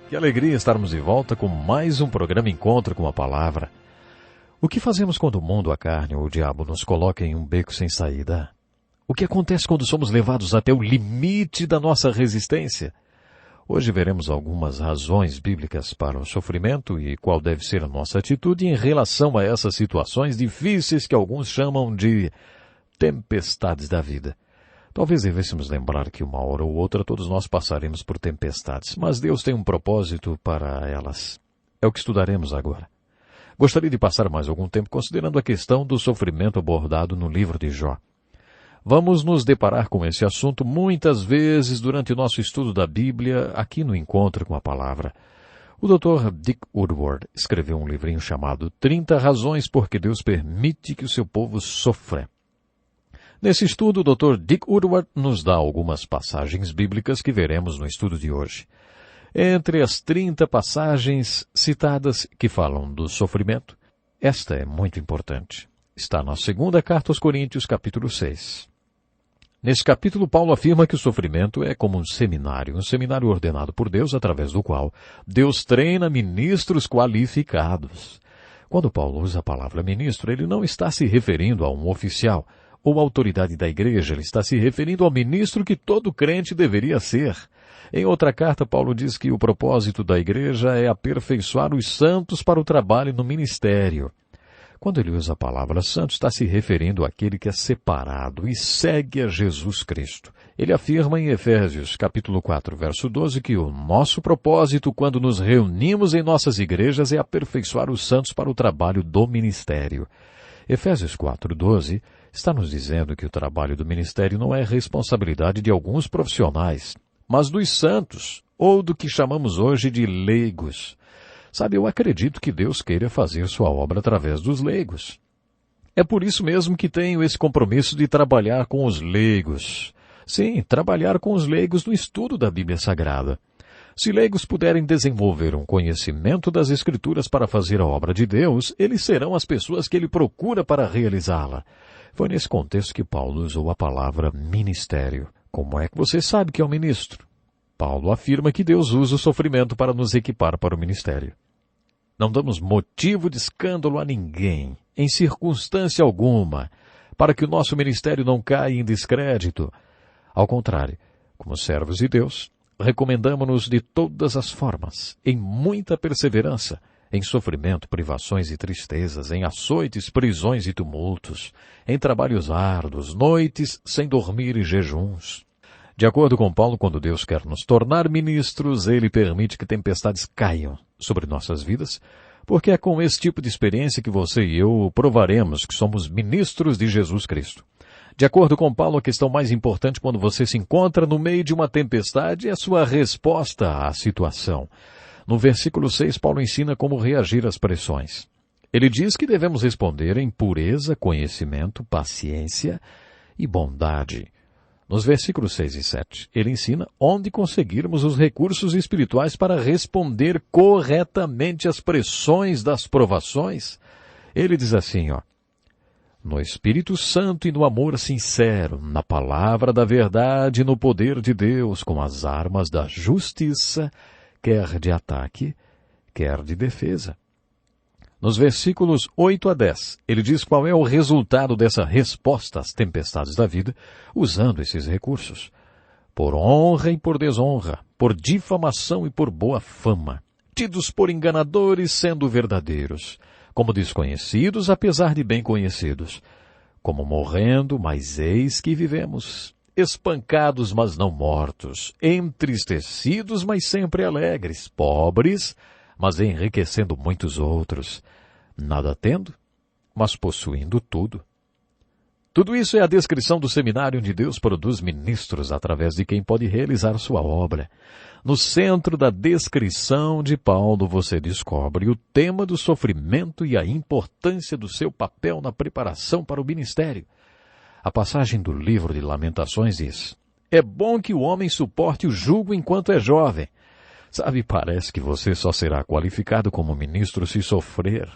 Que alegria estarmos de volta com mais um programa Encontro com a Palavra. O que fazemos quando o mundo, a carne ou o diabo nos coloca em um beco sem saída? O que acontece quando somos levados até o limite da nossa resistência? Hoje veremos algumas razões bíblicas para o sofrimento e qual deve ser a nossa atitude em relação a essas situações difíceis que alguns chamam de tempestades da vida. Talvez devêssemos lembrar que uma hora ou outra todos nós passaremos por tempestades, mas Deus tem um propósito para elas. É o que estudaremos agora. Gostaria de passar mais algum tempo considerando a questão do sofrimento abordado no livro de Jó. Vamos nos deparar com esse assunto muitas vezes durante o nosso estudo da Bíblia, aqui no Encontro com a Palavra. O Dr. Dick Woodward escreveu um livrinho chamado 30 Razões por que Deus Permite que o Seu Povo Sofra. Nesse estudo, o Dr. Dick Woodward nos dá algumas passagens bíblicas que veremos no estudo de hoje. Entre as 30 passagens citadas que falam do sofrimento, esta é muito importante. Está na segunda carta aos Coríntios, capítulo 6. Nesse capítulo, Paulo afirma que o sofrimento é como um seminário ordenado por Deus, através do qual Deus treina ministros qualificados. Quando Paulo usa a palavra ministro, ele não está se referindo a um oficial ou autoridade da igreja, ele está se referindo ao ministro que todo crente deveria ser. Em outra carta, Paulo diz que o propósito da igreja é aperfeiçoar os santos para o trabalho no ministério. Quando ele usa a palavra santo, está se referindo àquele que é separado e segue a Jesus Cristo. Ele afirma em Efésios, capítulo 4, verso 12, que o nosso propósito quando nos reunimos em nossas igrejas é aperfeiçoar os santos para o trabalho do ministério. Efésios 4:12 está nos dizendo que o trabalho do ministério não é responsabilidade de alguns profissionais, mas dos santos, ou do que chamamos hoje de leigos. Sabe, eu acredito que Deus queira fazer sua obra através dos leigos. É por isso mesmo que tenho esse compromisso de trabalhar com os leigos. Sim, trabalhar com os leigos no estudo da Bíblia Sagrada. Se leigos puderem desenvolver um conhecimento das Escrituras para fazer a obra de Deus, eles serão as pessoas que ele procura para realizá-la. Foi nesse contexto que Paulo usou a palavra ministério. Como é que você sabe que é um ministro? Paulo afirma que Deus usa o sofrimento para nos equipar para o ministério. Não damos motivo de escândalo a ninguém, em circunstância alguma, para que o nosso ministério não caia em descrédito. Ao contrário, como servos de Deus, recomendamo-nos de todas as formas, em muita perseverança, em sofrimento, privações e tristezas, em açoites, prisões e tumultos, em trabalhos árduos, noites sem dormir e jejuns. De acordo com Paulo, quando Deus quer nos tornar ministros, Ele permite que tempestades caiam sobre nossas vidas, porque é com esse tipo de experiência que você e eu provaremos que somos ministros de Jesus Cristo. De acordo com Paulo, a questão mais importante quando você se encontra no meio de uma tempestade é a sua resposta à situação. No versículo 6, Paulo ensina como reagir às pressões. Ele diz que devemos responder em pureza, conhecimento, paciência e bondade. Nos versículos 6 e 7, ele ensina onde conseguirmos os recursos espirituais para responder corretamente às pressões das provações. Ele diz assim, no Espírito Santo e no amor sincero, na palavra da verdade e no poder de Deus, com as armas da justiça, quer de ataque, quer de defesa. Nos versículos 8 a 10, ele diz qual é o resultado dessa resposta às tempestades da vida, usando esses recursos. Por honra e por desonra, por difamação e por boa fama, tidos por enganadores sendo verdadeiros, como desconhecidos apesar de bem conhecidos, como morrendo, mas eis que vivemos, espancados, mas não mortos, entristecidos, mas sempre alegres, pobres, mas enriquecendo muitos outros, nada tendo, mas possuindo tudo. Tudo isso é a descrição do seminário onde Deus produz ministros através de quem pode realizar sua obra. No centro da descrição de Paulo você descobre o tema do sofrimento e a importância do seu papel na preparação para o ministério. A passagem do livro de Lamentações diz: é bom que o homem suporte o jugo enquanto é jovem. Sabe, parece que você só será qualificado como ministro se sofrer.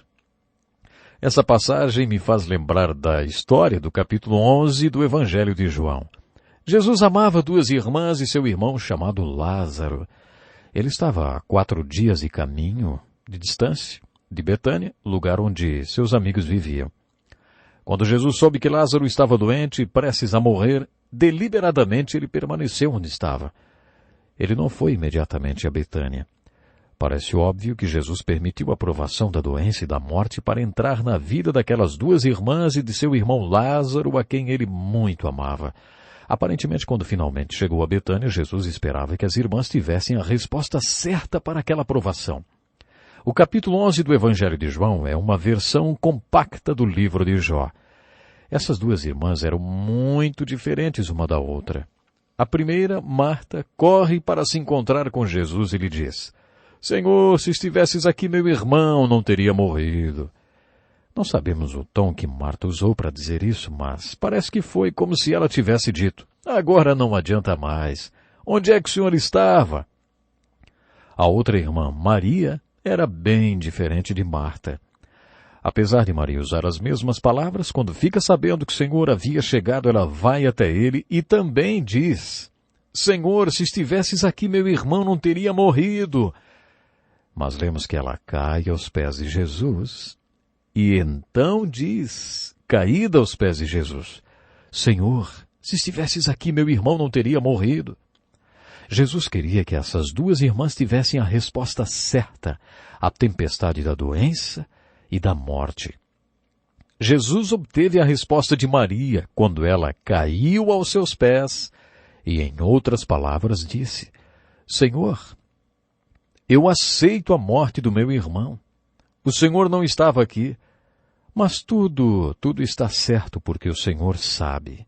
Essa passagem me faz lembrar da história do capítulo 11 do Evangelho de João. Jesus amava duas irmãs e seu irmão chamado Lázaro. Ele estava a 4 dias de caminho de distância de Betânia, lugar onde seus amigos viviam. Quando Jesus soube que Lázaro estava doente e prestes a morrer, deliberadamente ele permaneceu onde estava. Ele não foi imediatamente a Betânia. Parece óbvio que Jesus permitiu a provação da doença e da morte para entrar na vida daquelas 2 irmãs e de seu irmão Lázaro, a quem ele muito amava. Aparentemente, quando finalmente chegou a Betânia, Jesus esperava que as irmãs tivessem a resposta certa para aquela provação. O capítulo 11 do Evangelho de João é uma versão compacta do livro de Jó. Essas 2 irmãs eram muito diferentes uma da outra. A primeira, Marta, corre para se encontrar com Jesus e lhe diz: Senhor, se estivesses aqui, meu irmão não teria morrido. Não sabemos o tom que Marta usou para dizer isso, mas parece que foi como se ela tivesse dito: agora não adianta mais. Onde é que o senhor estava? A outra irmã, Maria, era bem diferente de Marta. Apesar de Maria usar as mesmas palavras, quando fica sabendo que o Senhor havia chegado, ela vai até ele e também diz: Senhor, se estivesses aqui, meu irmão não teria morrido. Mas lemos que ela cai aos pés de Jesus e então diz, caída aos pés de Jesus: Senhor, se estivesses aqui, meu irmão não teria morrido. Jesus queria que essas 2 irmãs tivessem a resposta certa à tempestade da doença e da morte. Jesus obteve a resposta de Maria quando ela caiu aos seus pés e, em outras palavras, disse: Senhor, eu aceito a morte do meu irmão. O Senhor não estava aqui, mas tudo está certo porque o Senhor sabe.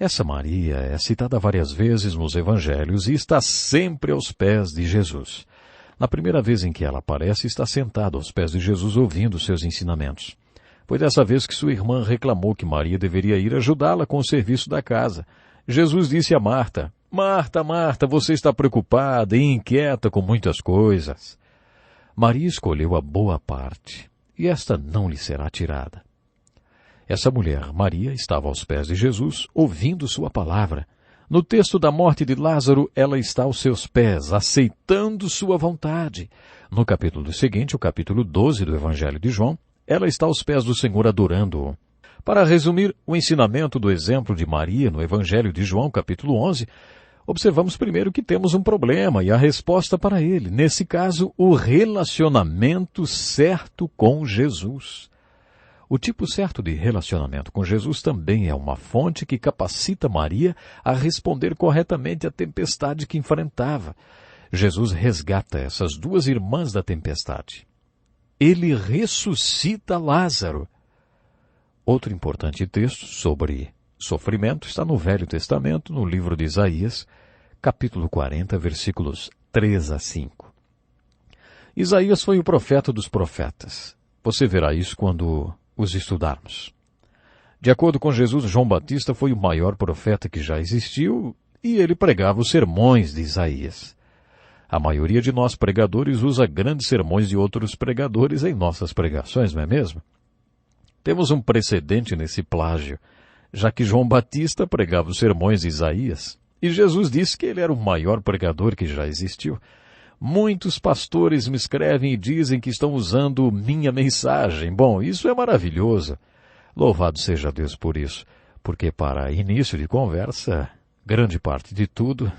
Essa Maria é citada várias vezes nos evangelhos e está sempre aos pés de Jesus. Na primeira vez em que ela aparece, está sentada aos pés de Jesus ouvindo seus ensinamentos. Foi dessa vez que sua irmã reclamou que Maria deveria ir ajudá-la com o serviço da casa. Jesus disse a Marta: Marta, Marta, você está preocupada e inquieta com muitas coisas. Maria escolheu a boa parte, e esta não lhe será tirada. Essa mulher, Maria, estava aos pés de Jesus, ouvindo sua palavra. No texto da morte de Lázaro, ela está aos seus pés, aceitando sua vontade. No capítulo seguinte, o capítulo 12 do Evangelho de João, ela está aos pés do Senhor adorando-o. Para resumir o ensinamento do exemplo de Maria no Evangelho de João, capítulo 11, observamos primeiro que temos um problema e a resposta para ele. Nesse caso, o relacionamento certo com Jesus. O tipo certo de relacionamento com Jesus também é uma fonte que capacita Maria a responder corretamente à tempestade que enfrentava. Jesus resgata essas 2 irmãs da tempestade. Ele ressuscita Lázaro. Outro importante texto sobre sofrimento está no Velho Testamento, no livro de Isaías, capítulo 40, versículos 3 a 5. Isaías foi o profeta dos profetas. Você verá isso quando os estudarmos. De acordo com Jesus, João Batista foi o maior profeta que já existiu e ele pregava os sermões de Isaías. A maioria de nós pregadores usa grandes sermões de outros pregadores em nossas pregações, não é mesmo? Temos um precedente nesse plágio, já que João Batista pregava os sermões de Isaías e Jesus disse que ele era o maior pregador que já existiu. Muitos pastores me escrevem e dizem que estão usando minha mensagem. Bom, isso é maravilhoso. Louvado seja Deus por isso, porque para início de conversa, grande parte de tudo,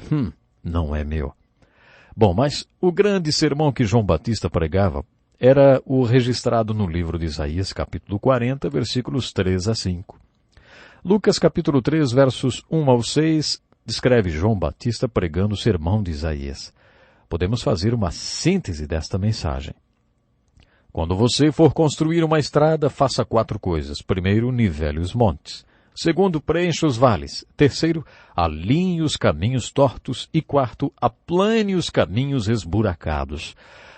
não é meu. Bom, mas o grande sermão que João Batista pregava era o registrado no livro de Isaías, capítulo 40, versículos 3 a 5. Lucas, capítulo 3, versos 1 ao 6, descreve João Batista pregando o sermão de Isaías. Podemos fazer uma síntese desta mensagem. Quando você for construir uma estrada, faça 4 coisas. Primeiro, nivele os montes. Segundo, preencha os vales. Terceiro, alinhe os caminhos tortos. E quarto, aplane os caminhos esburacados.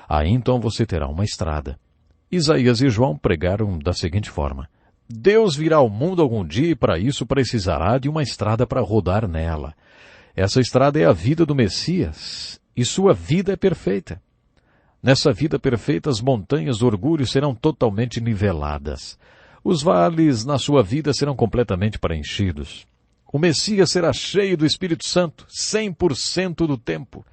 Aí então você terá uma estrada. Isaías e João pregaram da seguinte forma: Deus virá ao mundo algum dia e para isso precisará de uma estrada para rodar nela. Essa estrada é a vida do Messias. E sua vida é perfeita. Nessa vida perfeita, as montanhas do orgulho serão totalmente niveladas. Os vales na sua vida serão completamente preenchidos. O Messias será cheio do Espírito Santo 100% do tempo.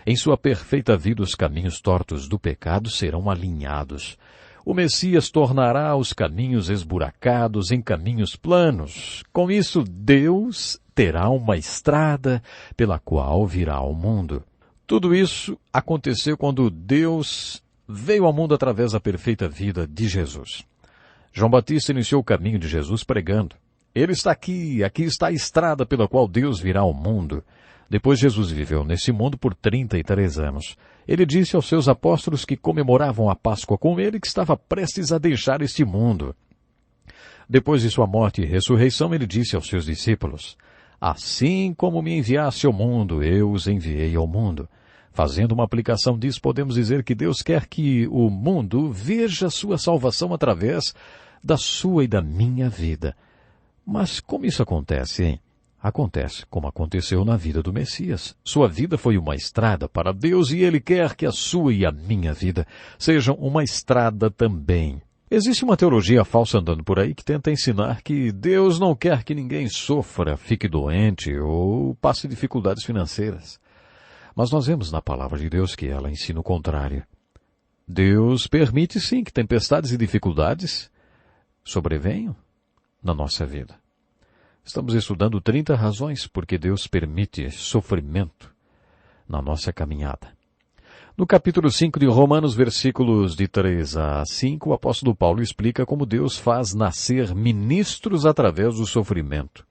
Em sua perfeita vida, os caminhos tortos do pecado serão alinhados. O Messias tornará os caminhos esburacados em caminhos planos. Com isso, Deus terá uma estrada pela qual virá ao mundo. Tudo isso aconteceu quando Deus veio ao mundo através da perfeita vida de Jesus. João Batista iniciou o caminho de Jesus pregando: Ele está aqui está a estrada pela qual Deus virá ao mundo. Depois Jesus viveu nesse mundo por 33 anos. Ele disse aos seus apóstolos que comemoravam a Páscoa com ele que estava prestes a deixar este mundo. Depois de sua morte e ressurreição, ele disse aos seus discípulos: Assim como me enviaste ao mundo, eu os enviei ao mundo. Fazendo uma aplicação disso, podemos dizer que Deus quer que o mundo veja sua salvação através da sua e da minha vida. Mas como isso acontece, hein? Acontece como aconteceu na vida do Messias. Sua vida foi uma estrada para Deus e Ele quer que a sua e a minha vida sejam uma estrada também. Existe uma teologia falsa andando por aí que tenta ensinar que Deus não quer que ninguém sofra, fique doente ou passe dificuldades financeiras. Mas nós vemos na palavra de Deus que ela ensina o contrário. Deus permite sim que tempestades e dificuldades sobrevenham na nossa vida. Estamos estudando 30 razões porque Deus permite sofrimento na nossa caminhada. No capítulo 5 de Romanos, versículos de 3 a 5, o apóstolo Paulo explica como Deus faz nascer ministros através do sofrimento.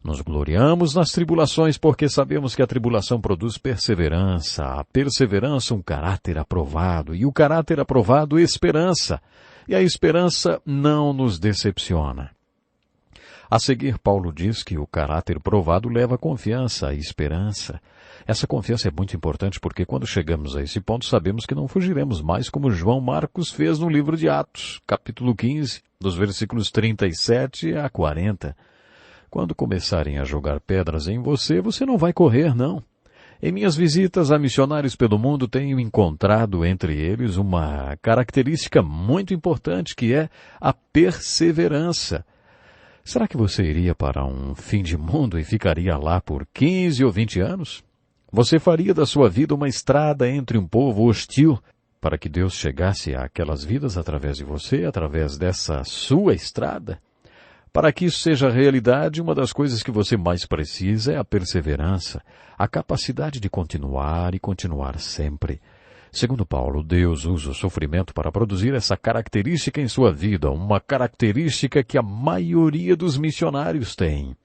Nos gloriamos nas tribulações porque sabemos que a tribulação produz perseverança, a perseverança um caráter aprovado, e o caráter aprovado esperança, e a esperança não nos decepciona. A seguir, Paulo diz que o caráter provado leva a confiança, a esperança. Essa confiança é muito importante porque quando chegamos a esse ponto sabemos que não fugiremos mais como João Marcos fez no livro de Atos, capítulo 15, dos versículos 37 a 40. Quando começarem a jogar pedras em você, você não vai correr, não. Em minhas visitas a missionários pelo mundo, tenho encontrado entre eles uma característica muito importante que é a perseverança. Será que você iria para um fim de mundo e ficaria lá por 15 ou 20 anos? Você faria da sua vida uma estrada entre um povo hostil para que Deus chegasse àquelas vidas através de você, através dessa sua estrada? Para que isso seja realidade, uma das coisas que você mais precisa é a perseverança, a capacidade de continuar e continuar sempre. Segundo Paulo, Deus usa o sofrimento para produzir essa característica em sua vida, uma característica que a maioria dos missionários tem.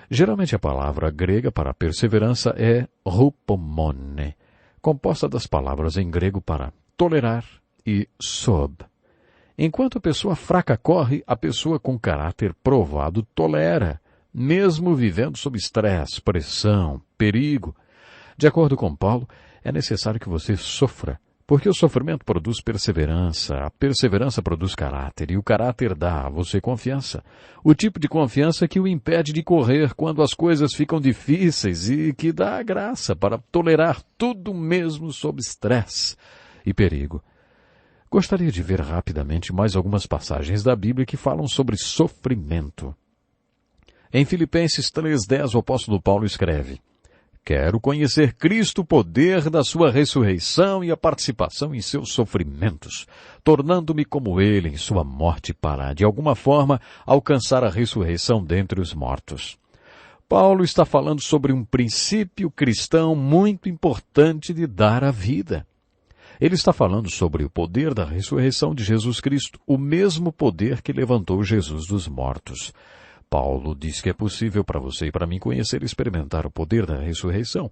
Geralmente a palavra grega para perseverança é hupomone, composta das palavras em grego para tolerar e sob. Enquanto a pessoa fraca corre, a pessoa com caráter provado tolera, mesmo vivendo sob estresse, pressão, perigo. De acordo com Paulo, é necessário que você sofra, porque o sofrimento produz perseverança, a perseverança produz caráter, e o caráter dá a você confiança. O tipo de confiança que o impede de correr quando as coisas ficam difíceis e que dá a graça para tolerar tudo mesmo sob estresse e perigo. Gostaria de ver rapidamente mais algumas passagens da Bíblia que falam sobre sofrimento. Em Filipenses 3:10, o apóstolo Paulo escreve: Quero conhecer Cristo, o poder da sua ressurreição e a participação em seus sofrimentos, tornando-me como ele em sua morte para, de alguma forma, alcançar a ressurreição dentre os mortos. Paulo está falando sobre um princípio cristão muito importante de dar a vida. Ele está falando sobre o poder da ressurreição de Jesus Cristo, o mesmo poder que levantou Jesus dos mortos. Paulo diz que é possível para você e para mim conhecer e experimentar o poder da ressurreição.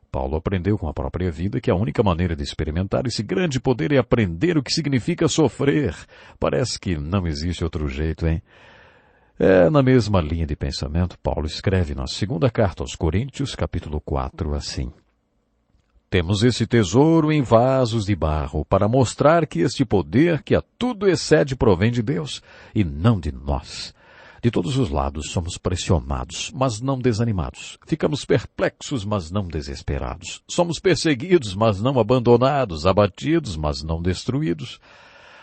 Paulo aprendeu com a própria vida que a única maneira de experimentar esse grande poder é aprender o que significa sofrer. Parece que não existe outro jeito, hein? Na mesma linha de pensamento, Paulo escreve na segunda carta aos Coríntios, capítulo 4, assim: Temos esse tesouro em vasos de barro para mostrar que este poder que a tudo excede provém de Deus e não de nós. De todos os lados somos pressionados, mas não desanimados. Ficamos perplexos, mas não desesperados. Somos perseguidos, mas não abandonados, abatidos, mas não destruídos.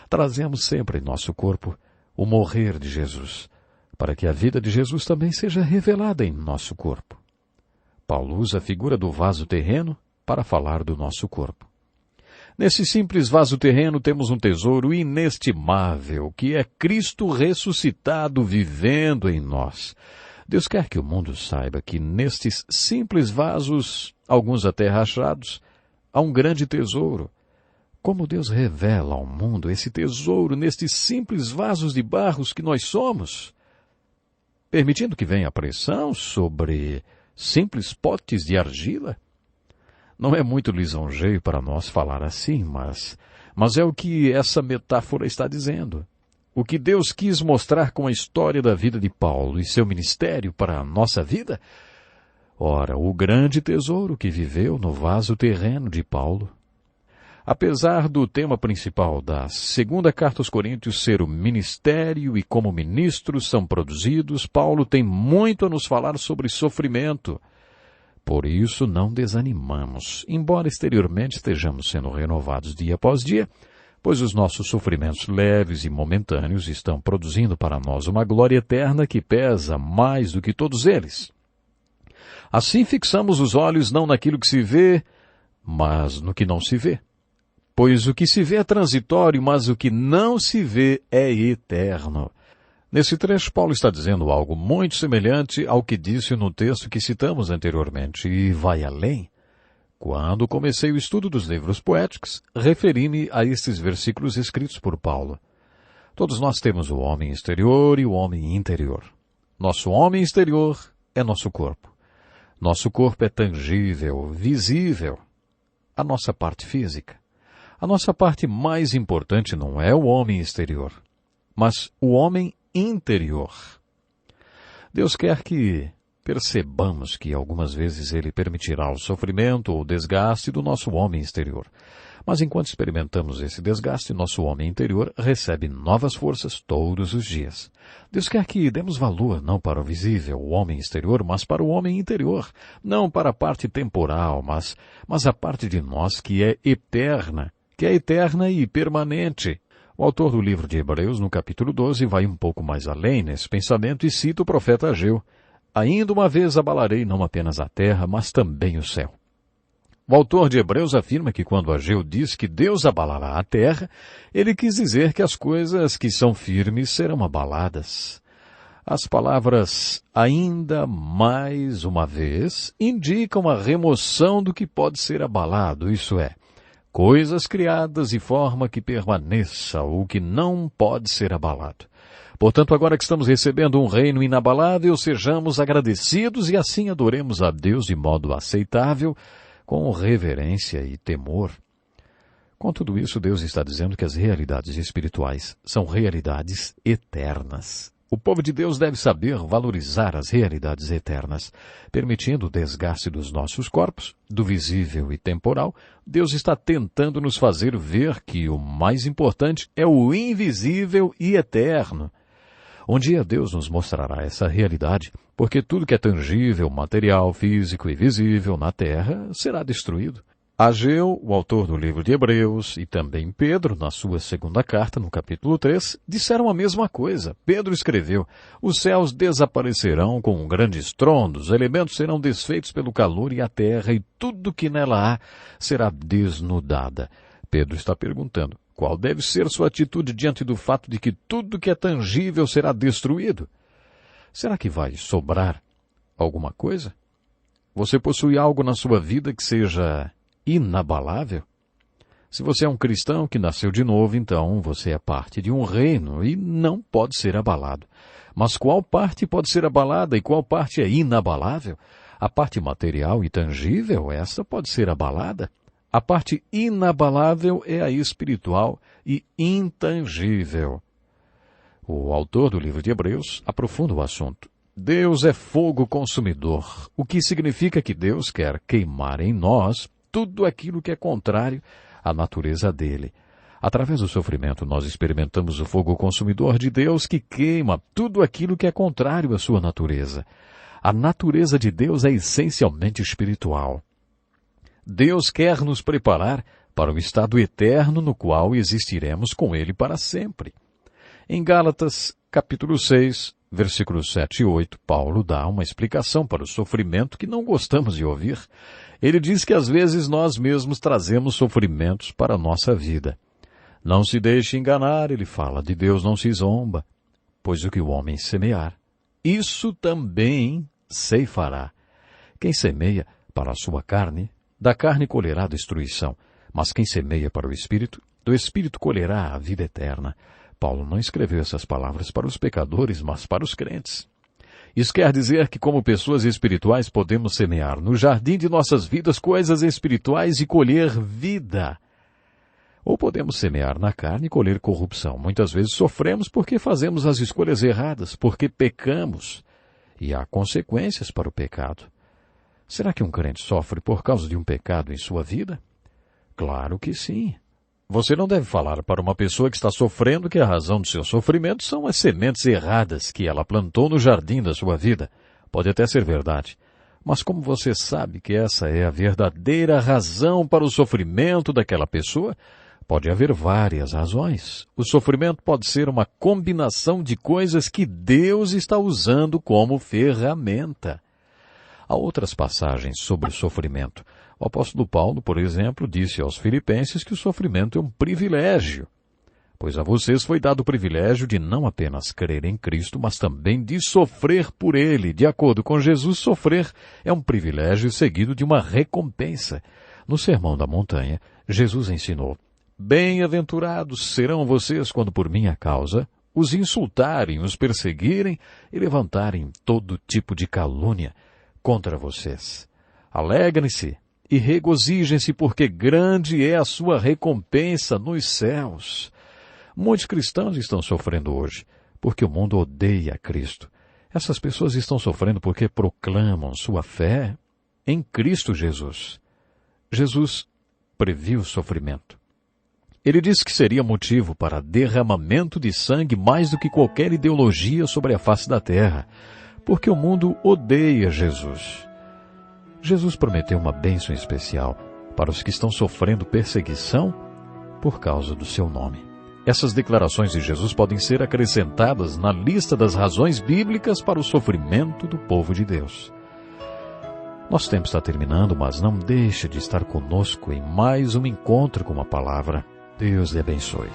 Trazemos sempre em nosso corpo o morrer de Jesus, para que a vida de Jesus também seja revelada em nosso corpo. Paulo usa a figura do vaso terreno para falar do nosso corpo. Nesse simples vaso terreno temos um tesouro inestimável, que é Cristo ressuscitado vivendo em nós. Deus quer que o mundo saiba que nestes simples vasos, alguns até rachados, há um grande tesouro. Como Deus revela ao mundo esse tesouro nestes simples vasos de barros que nós somos, permitindo que venha a pressão sobre simples potes de argila? Não é muito lisonjeio para nós falar assim, mas é o que essa metáfora está dizendo. O que Deus quis mostrar com a história da vida de Paulo e seu ministério para a nossa vida? Ora, o grande tesouro que viveu no vaso terreno de Paulo. Apesar do tema principal da segunda carta aos Coríntios ser o ministério e como ministros são produzidos, Paulo tem muito a nos falar sobre sofrimento. Por isso não desanimamos, embora exteriormente estejamos sendo renovados dia após dia, pois os nossos sofrimentos leves e momentâneos estão produzindo para nós uma glória eterna que pesa mais do que todos eles. Assim fixamos os olhos não naquilo que se vê, mas no que não se vê. Pois o que se vê é transitório, mas o que não se vê é eterno. Nesse trecho, Paulo está dizendo algo muito semelhante ao que disse no texto que citamos anteriormente, e vai além. Quando comecei o estudo dos livros poéticos, referi-me a estes versículos escritos por Paulo. Todos nós temos o homem exterior e o homem interior. Nosso homem exterior é nosso corpo. Nosso corpo é tangível, visível. A nossa parte física. A nossa parte mais importante não é o homem exterior, mas o homem interior. Deus quer que percebamos que algumas vezes Ele permitirá o sofrimento ou desgaste do nosso homem exterior. Mas enquanto experimentamos esse desgaste, nosso homem interior recebe novas forças todos os dias. Deus quer que demos valor não para o visível, o homem exterior, mas para o homem interior. Não para a parte temporal, mas a parte de nós que é eterna e permanente. O autor do livro de Hebreus, no capítulo 12, vai um pouco mais além nesse pensamento e cita o profeta Ageu. Ainda uma vez abalarei não apenas a terra, mas também o céu. O autor de Hebreus afirma que quando Ageu diz que Deus abalará a terra, ele quis dizer que as coisas que são firmes serão abaladas. As palavras ainda mais uma vez indicam a remoção do que pode ser abalado, isso é, coisas criadas de forma que permaneça o que não pode ser abalado. Portanto, agora que estamos recebendo um reino inabalável, sejamos agradecidos e assim adoremos a Deus de modo aceitável, com reverência e temor. Com tudo isso, Deus está dizendo que as realidades espirituais são realidades eternas. O povo de Deus deve saber valorizar as realidades eternas. Permitindo o desgaste dos nossos corpos, do visível e temporal, Deus está tentando nos fazer ver que o mais importante é o invisível e eterno. Um dia Deus nos mostrará essa realidade, porque tudo que é tangível, material, físico e visível na terra será destruído. Ageu, o autor do livro de Hebreus, e também Pedro, na sua segunda carta, no capítulo 3, disseram a mesma coisa. Pedro escreveu, os céus desaparecerão com um grande estrondo, os elementos serão desfeitos pelo calor e a terra, e tudo que nela há será desnudada. Pedro está perguntando, qual deve ser sua atitude diante do fato de que tudo que é tangível será destruído? Será que vai sobrar alguma coisa? Você possui algo na sua vida que seja inabalável? Se você é um cristão que nasceu de novo, então você é parte de um reino e não pode ser abalado. Mas qual parte pode ser abalada e qual parte é inabalável? A parte material e tangível, essa pode ser abalada. A parte inabalável é a espiritual e intangível. O autor do livro de Hebreus aprofunda o assunto. Deus é fogo consumidor, o que significa que Deus quer queimar em nós tudo aquilo que é contrário à natureza dele. Através do sofrimento, nós experimentamos o fogo consumidor de Deus que queima tudo aquilo que é contrário à sua natureza. A natureza de Deus é essencialmente espiritual. Deus quer nos preparar para o estado eterno no qual existiremos com Ele para sempre. Em Gálatas, capítulo 6, Versículos 7 e 8, Paulo dá uma explicação para o sofrimento que não gostamos de ouvir. Ele diz que às vezes nós mesmos trazemos sofrimentos para a nossa vida. Não se deixe enganar, ele fala, de Deus não se zomba, pois o que o homem semear, isso também ceifará. Quem semeia para a sua carne, da carne colherá destruição, mas quem semeia para o Espírito, do Espírito colherá a vida eterna. Paulo não escreveu essas palavras para os pecadores, mas para os crentes. Isso quer dizer que, como pessoas espirituais, podemos semear no jardim de nossas vidas coisas espirituais e colher vida. Ou podemos semear na carne e colher corrupção. Muitas vezes sofremos porque fazemos as escolhas erradas, porque pecamos. E há consequências para o pecado. Será que um crente sofre por causa de um pecado em sua vida? Claro que sim. Você não deve falar para uma pessoa que está sofrendo que a razão do seu sofrimento são as sementes erradas que ela plantou no jardim da sua vida. Pode até ser verdade. Mas como você sabe que essa é a verdadeira razão para o sofrimento daquela pessoa, pode haver várias razões. O sofrimento pode ser uma combinação de coisas que Deus está usando como ferramenta. Há outras passagens sobre o sofrimento. O apóstolo Paulo, por exemplo, disse aos filipenses que o sofrimento é um privilégio, pois a vocês foi dado o privilégio de não apenas crer em Cristo, mas também de sofrer por Ele. De acordo com Jesus, sofrer é um privilégio seguido de uma recompensa. No Sermão da Montanha, Jesus ensinou: bem-aventurados serão vocês quando por minha causa os insultarem, os perseguirem e levantarem todo tipo de calúnia contra vocês. Alegrem-se e regozijem-se, porque grande é a sua recompensa nos céus. Muitos cristãos estão sofrendo hoje, porque o mundo odeia Cristo. Essas pessoas estão sofrendo porque proclamam sua fé em Cristo Jesus. Jesus previu o sofrimento. Ele disse que seria motivo para derramamento de sangue mais do que qualquer ideologia sobre a face da terra, porque o mundo odeia Jesus. Jesus prometeu uma bênção especial para os que estão sofrendo perseguição por causa do seu nome. Essas declarações de Jesus podem ser acrescentadas na lista das razões bíblicas para o sofrimento do povo de Deus. Nosso tempo está terminando, mas não deixe de estar conosco em mais um encontro com a palavra. Deus lhe abençoe.